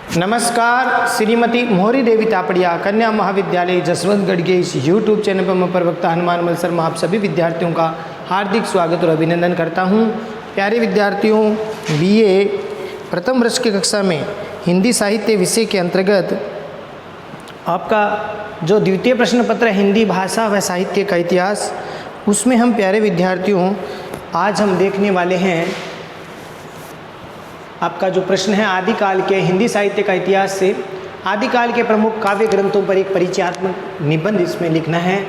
नमस्कार, श्रीमती मोहरी देवी तापड़िया कन्या महाविद्यालय जसवंतगढ़ के इस यूट्यूब चैनल पर मैं प्रवक्ता हनुमान मल शर्मा आप सभी विद्यार्थियों का हार्दिक स्वागत और अभिनंदन करता हूं। प्यारे विद्यार्थियों, बीए प्रथम वर्ष की कक्षा में हिंदी साहित्य विषय के अंतर्गत आपका जो द्वितीय प्रश्न पत्र है हिंदी भाषा व साहित्य का इतिहास, उसमें हम प्यारे विद्यार्थियों आज हम देखने वाले हैं आपका जो प्रश्न है आदिकाल के हिंदी साहित्य का इतिहास से आदिकाल के प्रमुख काव्य ग्रंथों पर एक परिचयात्मक निबंध इसमें लिखना है।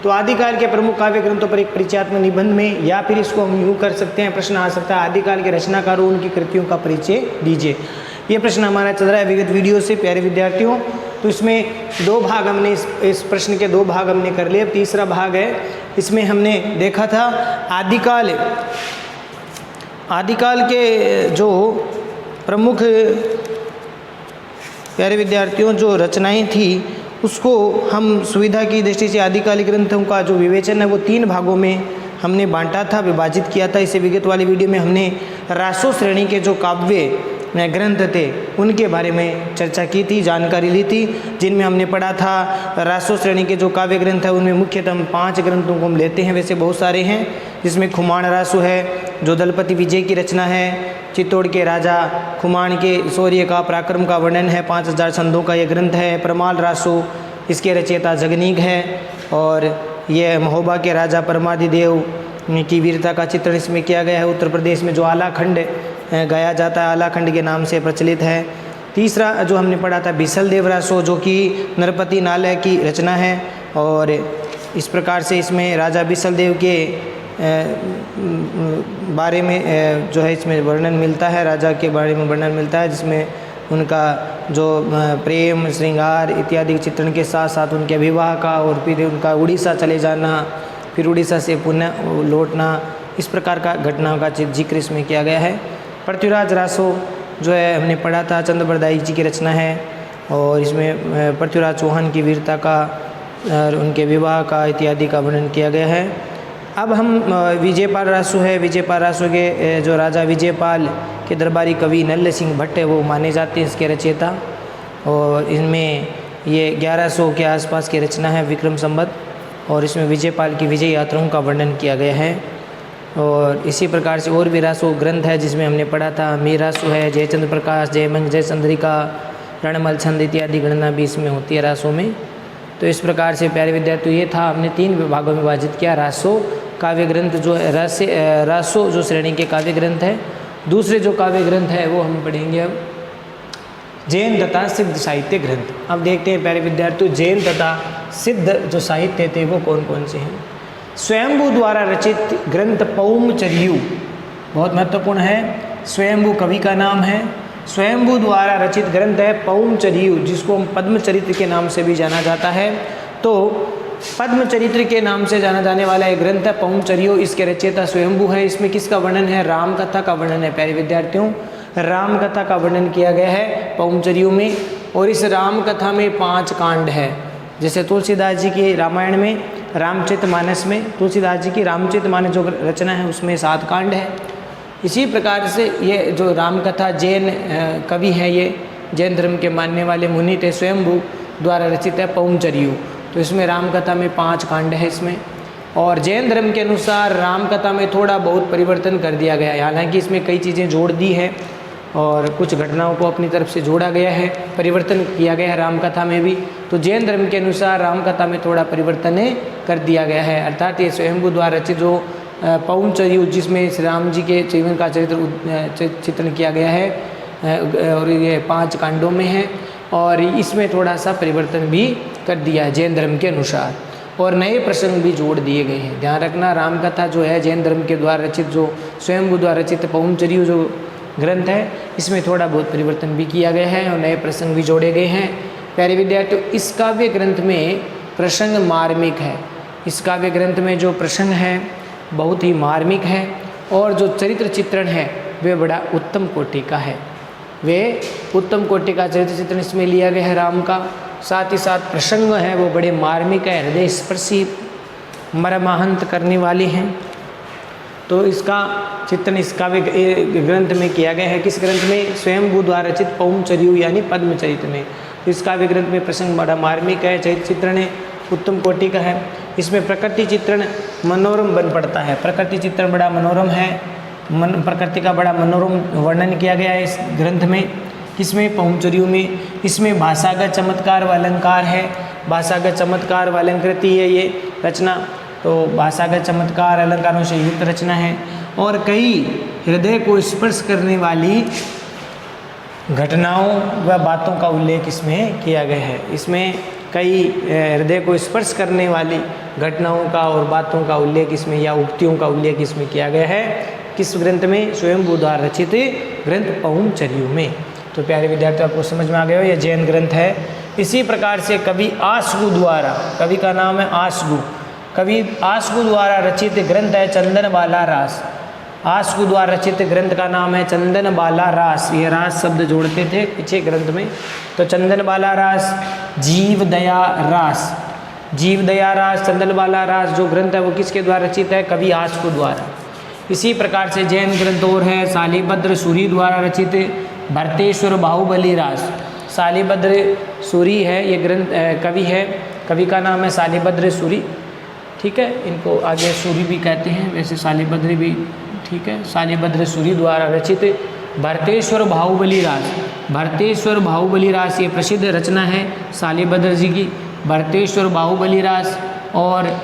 तो आदिकाल के प्रमुख काव्य ग्रंथों पर एक परिचयात्मक निबंध में, या फिर इसको हम यूँ कर सकते हैं, प्रश्न आ सकता है आदिकाल के रचनाकारों उनकी कृतियों का परिचय दीजिए। ये प्रश्न हमारा चल रहा है विगत वीडियो से प्यारे विद्यार्थियों। तो इसमें दो भाग हमने इस प्रश्न के दो भाग हमने कर लिए। अब तीसरा भाग है, इसमें हमने देखा था आदिकाल के जो प्रमुख प्यारे विद्यार्थियों जो रचनाएं थी उसको हम सुविधा की दृष्टि से आदिकालिक ग्रंथों का जो विवेचन है वो 3 भागों में हमने बांटा था, विभाजित किया था। इसे विगत वाली वीडियो में हमने रासो श्रेणी के जो काव्य ग्रंथ थे उनके बारे में चर्चा की थी, जानकारी ली थी, जिनमें हमने पढ़ा था रासो श्रेणी के जो काव्य ग्रंथ है उनमें मुख्यतः हम 5 ग्रंथों को हम लेते हैं। वैसे बहुत सारे हैं, जिसमें खुमाण रासो है जो दलपति विजय की रचना है, चित्तौड़ के राजा खुमाण के शौर्य का पराक्रम का वर्णन है, 5000 छंदों का यह ग्रंथ है। परमाल रासो, इसके रचयिता जगनीक है, और यह महोबा के राजा परमादिदेव की वीरता का चित्रण इसमें किया गया है। उत्तर प्रदेश में जो आलाखंड गाया जाता है आलाखंड के नाम से प्रचलित है। तीसरा जो हमने पढ़ा था बिसल देव रासो जो कि नरपति नालय की रचना है, और इस प्रकार से इसमें राजा बिसल देव के बारे में जो है इसमें वर्णन मिलता है, राजा के बारे में वर्णन मिलता है, जिसमें उनका जो प्रेम श्रृंगार इत्यादि चित्रण के साथ साथ उनके विवाह का, और फिर उनका उड़ीसा चले जाना, फिर उड़ीसा से पुनः लौटना, इस प्रकार का घटनाओं का जिक्र इसमें किया गया है। पृथ्वीराज रासो जो है हमने पढ़ा था चंद्रबरदाई जी की रचना है, और इसमें पृथ्वीराज चौहान की वीरता का और उनके विवाह का इत्यादि का वर्णन किया गया है। अब हम विजयपाल रासो है, विजयपाल रासो के जो राजा विजयपाल के दरबारी कवि नल्ल सिंह भट्ट है वो माने जाते हैं इसके रचयिता, और इनमें ये 1100 के आसपास की रचना है विक्रम संवत, और इसमें विजयपाल की विजय यात्राओं का वर्णन किया गया है। और इसी प्रकार से और भी रासो ग्रंथ है जिसमें हमने पढ़ा था मीर रासो है, जयचंद्र प्रकाश, जयमंग, जयचंद्रिका, रणमल छंद इत्यादि गणना भी इसमें होती है रासो में। तो इस प्रकार से प्यारे विद्यार्थी ये था, हमने 3 विभागों में विभाजित किया। रासो काव्य ग्रंथ जो है रासो जो श्रेणी के काव्य ग्रंथ है। दूसरे जो काव्य ग्रंथ है वो हम पढ़ेंगे अब जैन तथा सिद्ध साहित्य ग्रंथ। अब देखते हैं प्यारे विद्यार्थियों जैन तथा सिद्ध जो साहित्य थे वो कौन कौन से हैं। स्वयंभू द्वारा रचित ग्रंथ पौमचर्यु बहुत महत्वपूर्ण है, स्वयंभू कवि का नाम है। स्वयंभू द्वारा रचित ग्रंथ है पौमचर्यु, जिसको हम पद्मचरित्र के नाम से भी जाना जाता है। तो पद्मचरित्र के नाम से जाना जाने वाला एक ग्रंथ है पौमचर्यु, इसके रचयिता स्वयंभू है। इसमें किसका वर्णन है? राम कथा का वर्णन है प्यारे विद्यार्थियों, राम कथा का वर्णन किया गया है पौमचर्यु में। और इस राम कथा में 5 कांड है, जैसे तुलसीदास जी की रामायण में रामचरितमानस में तुलसीदास जी की रामचरितमानस जो रचना है उसमें 7 कांड है। इसी प्रकार से ये जो रामकथा जैन कवि है, ये जैन धर्म के मानने वाले मुनि थे, स्वयंभू द्वारा रचित है पौमचर्यु। तो इसमें रामकथा में 5 कांड है इसमें। और जैन धर्म के अनुसार रामकथा में थोड़ा बहुत परिवर्तन कर दिया गया है, हालांकि इसमें कई चीज़ें जोड़ दी है और कुछ घटनाओं को अपनी तरफ से जोड़ा गया है, परिवर्तन किया गया है रामकथा में भी। तो जैन धर्म के अनुसार रामकथा में थोड़ा परिवर्तन कर दिया गया है, अर्थात ये स्वयंभू द्वारा रचित जो पौमचर्यु जिसमें श्री राम जी के जीवन का चित्रण किया गया है, और ये 5 कांडों में है, और इसमें थोड़ा सा परिवर्तन भी कर दिया है जैन धर्म के अनुसार, और नए प्रसंग भी जोड़ दिए गए हैं। ध्यान रखना, रामकथा जो है जैन धर्म के द्वारा रचित जो स्वयंभू द्वारा रचित पौमचर्यु जो ग्रंथ है, इसमें थोड़ा बहुत परिवर्तन भी किया गया है और नए प्रसंग भी जोड़े गए हैं। प्यारे विद्यार्थियों, इस काव्य ग्रंथ में प्रसंग मार्मिक है। इस काव्य ग्रंथ में जो प्रसंग है बहुत ही मार्मिक है, और जो चरित्र चित्रण है वे बड़ा उत्तम कोटि का है। वे उत्तम कोटि का चरित्र चित्रण इसमें लिया गया है राम का। साथ ही साथ प्रसंग है वो बड़े मार्मिक है, हृदय स्पर्शी मर्माहंत करने वाले हैं। तो इसका चित्रण इस काव्य ग्रंथ में किया गया है। किस ग्रंथ में? स्वयंभू द्वारा रचित पौंचर्यु यानी पद्मचरित में। इस काव्य ग्रंथ में प्रसंग बड़ा मार्मिक है, चरित्र चित्रण है उत्तम कोटि का है। इसमें प्रकृति चित्रण मनोरम बन पड़ता है, प्रकृति चित्रण बड़ा मनोरम है, प्रकृति का बड़ा मनोरम वर्णन किया गया है इस ग्रंथ में। किसमें? पौंचर्यु में। इसमें भाषागत चमत्कार व अलंकार है, भाषागत चमत्कार व अलंकृति है ये रचना, तो भाषागत चमत्कार अलंकारों से युक्त रचना है। और कई हृदय को स्पर्श करने वाली घटनाओं व बातों का उल्लेख इसमें किया गया है। इसमें कई हृदय को स्पर्श करने वाली घटनाओं का और बातों का उल्लेख इसमें या उक्तियों का उल्लेख इसमें किया गया है। किस ग्रंथ में? स्वयंभू द्वारा रचित ग्रंथ पौंचर्यु में। तो प्यारे विद्यार्थी आपको समझ में आ गया हो, यह जैन ग्रंथ है। इसी प्रकार से कवि आसगु द्वारा, कवि का नाम है आसगु, कवि आसगु द्वारा रचित ग्रंथ है चंदनबाला रास। आसगु द्वारा रचित ग्रंथ का नाम है चंदनबाला रास। ये रास शब्द जोड़ते थे पीछे ग्रंथ में, तो चंदनबाला रास, जीवदया रास, जीवदया रास, चंदनबाला रास जो ग्रंथ है वो किसके द्वारा रचित है? कवि आसगु द्वारा। इसी प्रकार से जैन ग्रंथ और है शालिभद्र सूरी द्वारा रचित भरतेश्वर बाहुबली रास। शालिभद्र सूरी है ये ग्रंथ, कवि है, कवि का नाम है शालिभद्र सूरी, ठीक है, इनको आगे सूरी भी कहते हैं, वैसे शालिभद्र भी ठीक है। शालिभद्र सूरी द्वारा रचित भरतेश्वर बाहुबली रास। भरतेश्वर बाहुबली रास ये प्रसिद्ध रचना है शालिभद्र जी की, भरतेश्वर बाहुबली रास। और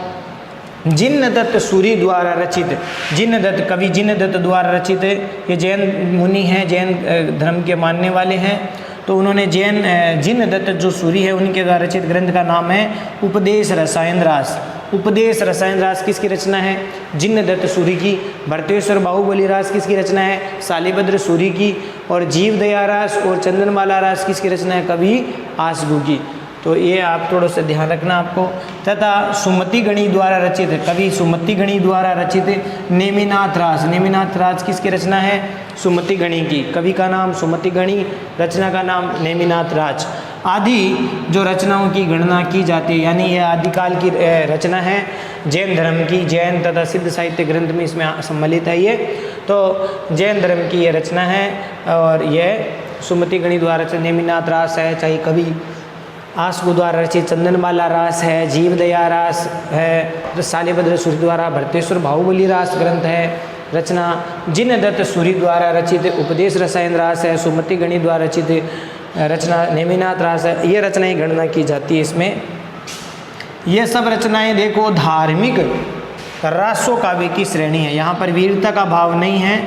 जिनदत्त सूरी द्वारा रचित, जिनदत्त, कवि जिनदत्त द्वारा रचित, ये जैन मुनि हैं, जैन धर्म के मानने वाले हैं, तो उन्होंने जिनदत्त जो सूरी है उनके द्वारा रचित ग्रंथ का नाम है उपदेश रसायन रास। उपदेश रसायन रास किसकी रचना है? जिनदत्त सूरी की। भरतेश्वर बाहुबली रास किसकी रचना है? शालिभद्र सूरी की। और जीवदया रास और चंदनबाला रास किसकी रचना है? कवि आसगु की। तो ये आप थोड़ा सा ध्यान रखना आपको। तथा सुमति गणी द्वारा रचित, कवि सुमति गणी द्वारा रचित नेमिनाथ रास। नेमिनाथ रास किसकी रचना है? सुमति गणी की। कवि का नाम सुमति गणी, रचना का नाम नेमिनाथ राज। आदि जो रचनाओं की गणना की जाती है, यानी यह आदिकाल की रचना है जैन धर्म की, जैन तथा सिद्ध साहित्य ग्रंथ में इसमें सम्मिलित है ये, तो जैन धर्म की यह रचना है। और यह सुमति गणी द्वारा रचित नेमिनाथ रास है, चाहे कवि आसगु द्वारा रचित चंदनबाला रास है, जीवदया रास है, शालिभद्र सूरी द्वारा भरतेश्वर बाहुबली रास ग्रंथ है, रचना जिनदत्त सूरी द्वारा रचित उपदेश रसायन रास है, सुमति गणी द्वारा रचित रचना नेमिनाथ रास है। ये रचनाएं गणना की जाती है इसमें। ये सब रचनाएं देखो धार्मिक रासो काव्य की श्रेणी है। यहाँ पर वीरता का भाव नहीं है,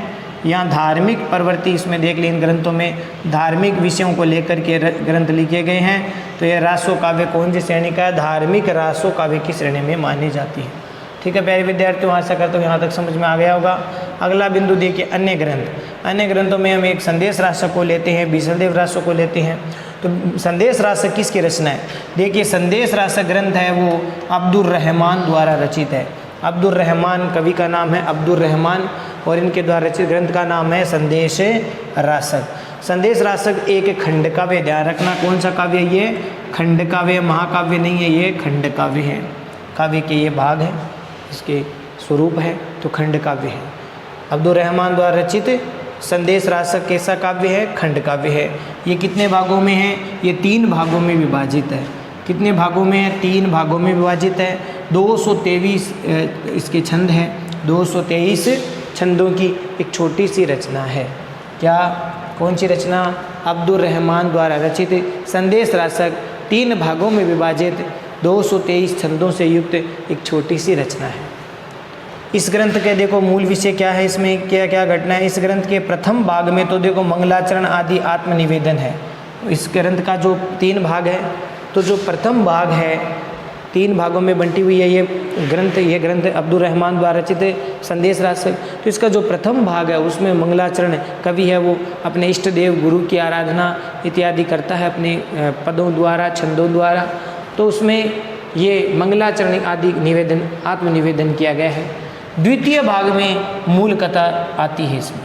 यहाँ धार्मिक प्रवृत्ति इसमें देख लें। इन ग्रंथों में धार्मिक विषयों को लेकर के ग्रंथ लिखे गए हैं। तो ये रासो काव्य कौन सी श्रेणी का है? धार्मिक रासो काव्य की श्रेणी में मानी जाती है। ठीक है प्यारे विद्यार्थियों, आशा करता हूँ यहाँ तक समझ में आ गया होगा। अगला बिंदु देखिए अन्य ग्रंथ। अन्य ग्रंथों में हम एक संदेश रासक को लेते हैं, बीसलदेव रासक को लेते हैं। तो संदेश रासक किसकी रचना है? देखिए संदेश रासक ग्रंथ है वो अब्दुर रहमान द्वारा रचित है। अब्दुर रहमान, कवि का नाम है अब्दुर रहमान, और इनके द्वारा रचित ग्रंथ का नाम है संदेश रासक। संदेश रासक एक खंड काव्य, ध्यान रखना कौन सा काव्य? ये खंड काव्य, महाकाव्य नहीं है, ये खंड काव्य है। काव्य के ये भाग है, इसके स्वरूप है, तो खंड काव्य है। अब्दुर रहमान द्वारा रचित संदेश रासक कैसा काव्य है? खंड काव्य है। ये कितने भागों में है? ये 3 भागों में विभाजित है। कितने भागों में है? 3 भागों में विभाजित है। 223 इसके छंद हैं, 223 छंदों की एक छोटी सी रचना है। क्या, कौन सी रचना? अब्दुर रहमान द्वारा रचित संदेश रासक 3 भागों में विभाजित 223 छंदों से युक्त एक छोटी सी रचना है। इस ग्रंथ के देखो मूल विषय क्या है, इसमें क्या क्या घटना है। इस ग्रंथ के प्रथम भाग में तो देखो मंगलाचरण आदि आत्मनिवेदन है। इस ग्रंथ का जो 3 भाग है, तो जो प्रथम भाग है 3 भागों में बंटी हुई है ये ग्रंथ अब्दुर रहमान द्वारा रचित संदेश रासक। तो इसका जो प्रथम भाग है उसमें मंगलाचरण, कवि है वो अपने इष्ट देव गुरु की आराधना इत्यादि करता है अपने पदों द्वारा, छंदों द्वारा। तो उसमें ये मंगलाचरण आदि निवेदन, आत्मनिवेदन किया गया है। द्वितीय भाग में मूल कथा आती है। इसमें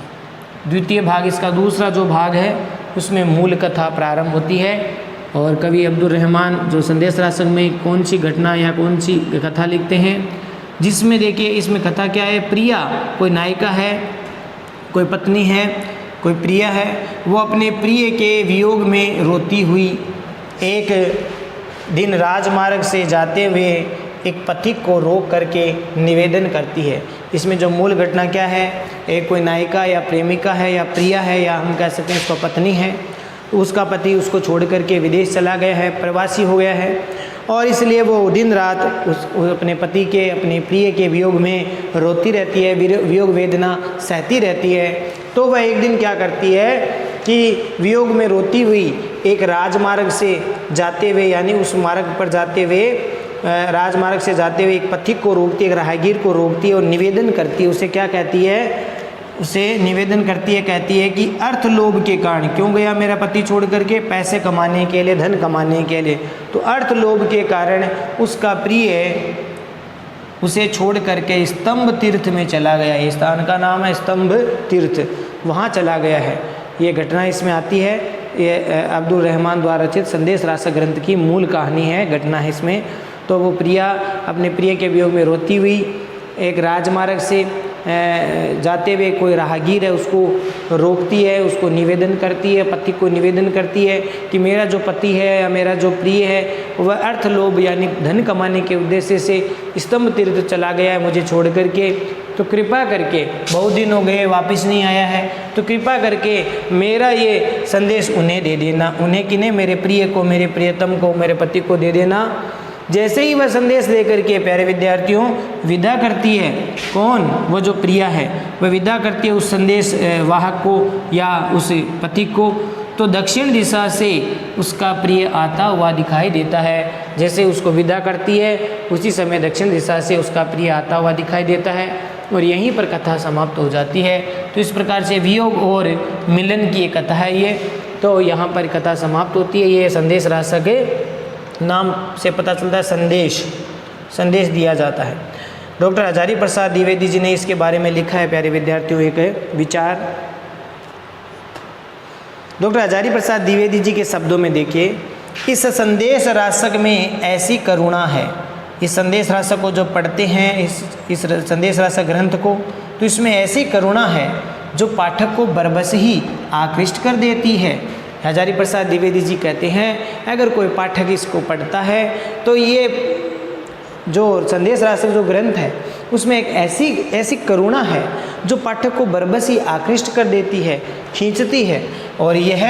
द्वितीय भाग, इसका दूसरा जो भाग है उसमें मूल कथा प्रारंभ होती है। और कवि अब्दुर रहमान जो संदेश रासक में कौन सी घटना या कौन सी कथा लिखते हैं? जिसमें देखिए इसमें कथा क्या है, प्रिया कोई नायिका है, कोई पत्नी है, कोई प्रिया है, वो अपने प्रिय के वियोग में रोती हुई एक दिन राजमार्ग से जाते हुए एक पथिक को रोक करके निवेदन करती है। इसमें जो मूल घटना क्या है, एक कोई नायिका या प्रेमिका है या प्रिया है या हम कह सकते हैं उसका पत्नी है, उसका पति उसको छोड़ करके विदेश चला गया है, प्रवासी हो गया है और इसलिए वो दिन रात उस अपने पति के, अपने प्रिय के वियोग में रोती रहती है, वियोग वेदना सहती रहती है। तो वह एक दिन क्या करती है कि वियोग में रोती हुई एक राजमार्ग से जाते हुए, यानी उस मार्ग पर जाते हुए, राजमार्ग से जाते हुए एक पथिक को रोकती है, एक राहगीर को रोकती है और निवेदन करती है। उसे क्या कहती है, उसे निवेदन करती है, कहती है कि अर्थ लोभ के कारण क्यों गया मेरा पति छोड़ करके, पैसे कमाने के लिए, धन कमाने के लिए। तो अर्थ लोभ के कारण उसका प्रिय उसे छोड़ करके स्तंभ तीर्थ में चला गया। इस स्थान का नाम है स्तंभ तीर्थ, वहाँ चला गया है। ये घटना इसमें आती है। ये अब्दुल रहमान द्वारा रचित संदेश रासक ग्रंथ की मूल कहानी है, घटना है इसमें। तो वो प्रिया अपने प्रिय के वियोग में रोती हुई एक राजमार्ग से जाते हुए कोई राहगीर है उसको रोकती है, उसको निवेदन करती है, पति को निवेदन करती है कि मेरा जो पति है या मेरा जो प्रिय है वह अर्थ लोभ यानी धन कमाने के उद्देश्य से स्तंभ तीर्थ चला गया है मुझे छोड़ करके। तो कृपा करके, बहुत दिन हो गए वापस नहीं आया है, तो कृपा करके मेरा ये संदेश उन्हें दे देना। उन्हें किन्हें, मेरे प्रिय को, मेरे प्रियतम को, मेरे पति को दे देना। जैसे ही वह संदेश लेकर के प्यारे विद्यार्थियों विदा करती है, कौन, वो जो प्रिया है वह विदा करती है उस संदेश वाहक को या उस पति को, तो दक्षिण दिशा से उसका प्रिय आता हुआ दिखाई देता है। जैसे उसको विदा करती है उसी समय दक्षिण दिशा से उसका प्रिय आता हुआ दिखाई देता है और यहीं पर कथा समाप्त हो जाती है। तो इस प्रकार से वियोग और मिलन की एक कथा है ये। तो यहाँ पर कथा समाप्त होती है। ये संदेश रासक नाम से पता चलता है संदेश दिया जाता है। डॉक्टर हजारी प्रसाद द्विवेदी जी ने इसके बारे में लिखा है प्यारे विद्यार्थियों एक विचार। डॉक्टर हजारी प्रसाद द्विवेदी जी के शब्दों में देखिए, इस संदेश रासक में ऐसी करुणा है। इस संदेश रासक को जो पढ़ते हैं, इस संदेश रासक ग्रंथ को, तो इसमें ऐसी करुणा है जो पाठक को बरबस ही आकृष्ट कर देती है। हजारी प्रसाद द्विवेदी जी कहते हैं अगर कोई पाठक इसको पढ़ता है तो ये जो संदेश रासक जो ग्रंथ है उसमें एक ऐसी करुणा है जो पाठक को बरबस ही आकृष्ट कर देती है, खींचती है। और यह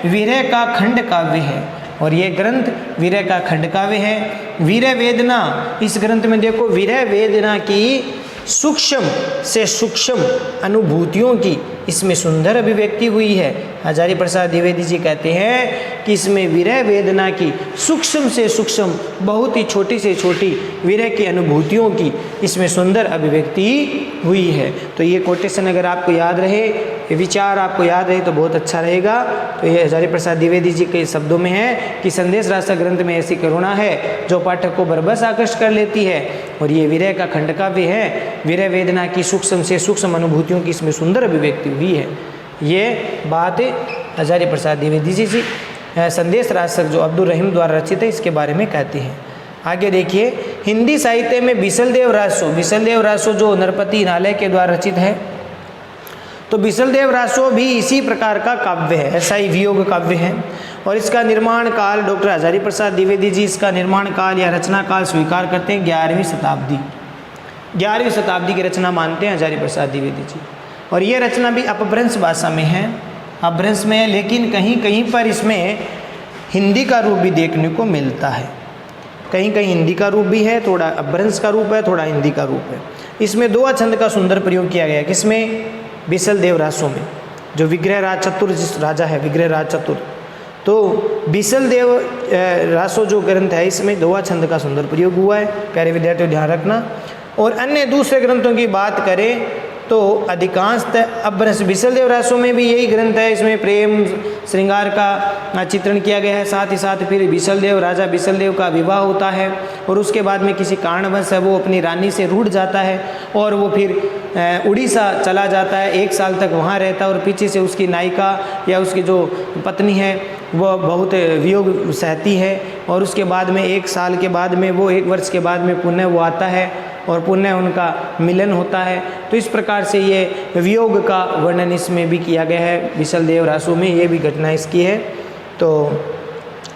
विरह का खंड काव्य है, और ये ग्रंथ विरह का खंड काव्य है। विरह वेदना, इस ग्रंथ में देखो विरह वेदना की सूक्ष्म से सूक्ष्म अनुभूतियों की इसमें सुंदर अभिव्यक्ति हुई है। हजारी प्रसाद द्विवेदी जी कहते हैं कि इसमें विरह वेदना की सूक्ष्म से सूक्ष्म, बहुत ही छोटी से छोटी विरह की अनुभूतियों की इसमें सुंदर अभिव्यक्ति हुई है। तो ये कोटेशन अगर आपको याद रहे, ये विचार आपको याद रहे तो बहुत अच्छा रहेगा। तो ये हजारी प्रसाद द्विवेदी जी के शब्दों में है कि संदेश रासक ग्रंथ में ऐसी करुणा है जो पाठक को बरबस आकृष्ट कर लेती है, और ये विरह का खंड काव्य है। विरह वेदना की सूक्ष्म से सूक्ष्म अनुभूतियों की इसमें सुंदर अभिव्यक्ति हुई है। ये बात हजारी प्रसाद द्विवेदी जी संदेश रासक जो अब्दुल रहीम द्वारा रचित है इसके बारे में कहते हैं। आगे देखिए, हिंदी साहित्य में बिसलदेव रासो जो नरपति नालय के द्वारा रचित है, तो बिसलदेव रासो भी इसी प्रकार का काव्य है, ऐसा ही वियोग काव्य है। और इसका निर्माण काल डॉक्टर हजारी प्रसाद द्विवेदी जी इसका निर्माण काल या रचना काल स्वीकार करते हैं 11वीं शताब्दी की रचना मानते हैं हजारी प्रसाद द्विवेदी जी। और ये रचना भी अपभ्रंश भाषा में है, अपभ्रंश में है, लेकिन कहीं कहीं पर इसमें हिंदी का रूप भी देखने को मिलता है। कहीं कहीं हिंदी का रूप भी है, थोड़ा अपभ्रंश का रूप है, थोड़ा हिंदी का रूप है। इसमें दो छंद का सुंदर प्रयोग किया गया है। किसमें? बिसलदेव रासो में, जो विग्रह राज चतुर जिस राजा है, विग्रह राज चतुर। तो बिसलदेव रासो जो ग्रंथ है इसमें दोहा छंद का सुंदर प्रयोग हुआ है, प्यारे विद्यार्थियों ध्यान रखना। और अन्य दूसरे ग्रंथों की बात करें तो अधिकांशतः अपभ्रंश, बिसलदेव रासो में भी यही ग्रंथ है, इसमें प्रेम श्रृंगार का चित्रण किया गया है। साथ ही साथ फिर राजा बिसलदेव का विवाह होता है और उसके बाद में किसी कारणवश वो अपनी रानी से रूठ जाता है और वो फिर उड़ीसा चला जाता है, 1 साल तक वहाँ रहता है और पीछे से उसकी नायिका या उसकी जो पत्नी है वह बहुत वियोग सहती है। और उसके बाद में 1 साल के बाद में, वो 1 वर्ष के बाद में पुनः वो आता है और पुनः उनका मिलन होता है। तो इस प्रकार से ये वियोग का वर्णन इसमें भी किया गया है, विसल देव रासु में ये भी घटना इसकी है। तो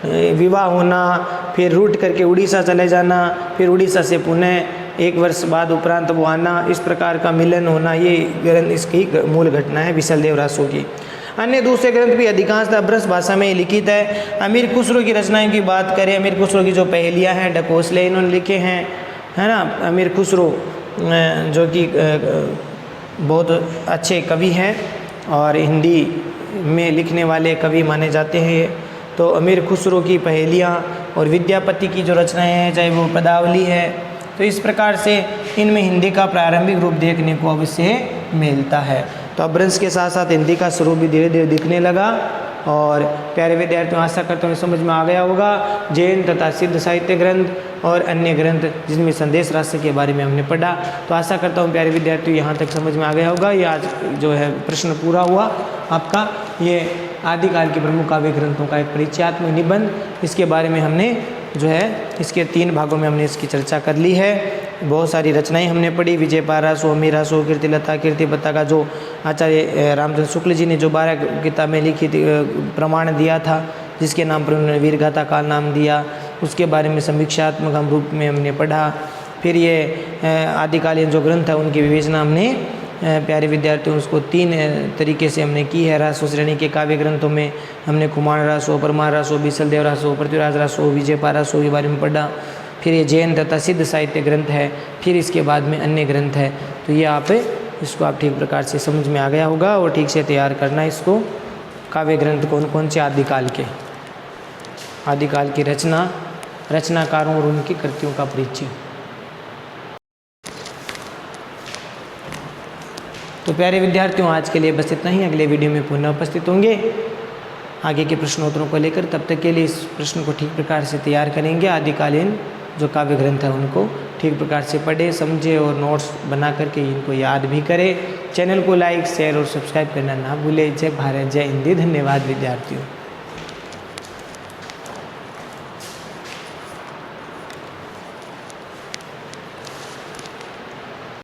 विवाह होना, फिर रूट करके उड़ीसा चले जाना, फिर उड़ीसा से पुनः 1 वर्ष बाद उपरांत वो आना, इस प्रकार का मिलन होना, ये ग्रंथ इसकी मूल घटना है विसल देव रासु की। अन्य दूसरे ग्रंथ भी अधिकांशतः ब्रज भाषा में लिखित है। अमीर खुसरो की रचनाओं की बात करें, अमीर खुसरो की जो पहेलियाँ हैं ढकोसले इन्होंने लिखे हैं, है ना। अमीर खुसरो जो कि बहुत अच्छे कवि हैं और हिंदी में लिखने वाले कवि माने जाते हैं। तो अमीर खुसरो की पहेलियाँ और विद्यापति की जो रचनाएं हैं, चाहे वो पदावली है, तो इस प्रकार से इनमें हिंदी का प्रारंभिक रूप देखने को अवश्य मिलता है। तो अपभ्रंश के साथ साथ हिंदी का स्वरूप भी धीरे धीरे दिखने लगा। और प्यारे विद्यार्थियों, आशा करता हूँ समझ में आ गया होगा। जैन तथा सिद्ध साहित्य ग्रंथ और अन्य ग्रंथ जिनमें संदेश राशि के बारे में हमने पढ़ा, तो आशा करता हूँ प्यारे विद्यार्थियों यहाँ तक समझ में आ गया होगा। ये आज जो है प्रश्न पूरा हुआ आपका। ये आदिकाल के प्रमुख काव्य ग्रंथों का एक परिचयात्मक निबंध, इसके बारे में हमने जो है इसके 3 भागों में हमने इसकी चर्चा कर ली है। बहुत सारी रचनाएं हमने पढ़ी, विजय पारासो, अमीरासो, कीर्तिलता, कीर्तिपता का जो आचार्य रामचंद्र शुक्ल जी ने जो 12 किताबें लिखी थी, प्रमाण दिया था, जिसके नाम पर उन्होंने वीरगाथा का नाम दिया, उसके बारे में समीक्षात्मक हम रूप में हमने पढ़ा। फिर ये आदिकालीन जो ग्रंथ है उनकी विवेचना हमने प्यारे विद्यार्थियों उसको 3 तरीके से हमने की है। रासो श्रेणी के काव्य ग्रंथों में हमने कुमार रासो, परमार रासो, बिसल देव रासो, पृथ्वीराज रासो, विजय पारासो के बारे में पढ़ा। फिर ये जैन तथा सिद्ध साहित्य ग्रंथ है, फिर इसके बाद में अन्य ग्रंथ है। तो ये इसको आप ठीक प्रकार से समझ में आ गया होगा और ठीक से तैयार करना इसको। काव्य ग्रंथ कौन कौन से आदिकाल के, आदिकाल की रचनाकारों और उनकी कृतियों का परिचय। तो प्यारे विद्यार्थियों, आज के लिए बस इतना ही। अगले वीडियो में पुनः उपस्थित होंगे आगे के प्रश्नोत्तरों को लेकर। तब तक के लिए इस प्रश्न को ठीक प्रकार से तैयार करेंगे। आदिकालीन जो काव्य ग्रंथ है उनको ठीक प्रकार से पढ़े, समझे और नोट्स बना करके इनको याद भी करें। चैनल को लाइक, शेयर और सब्सक्राइब करना ना भूलें। जय भारत, जय हिंदी। धन्यवाद विद्यार्थियों।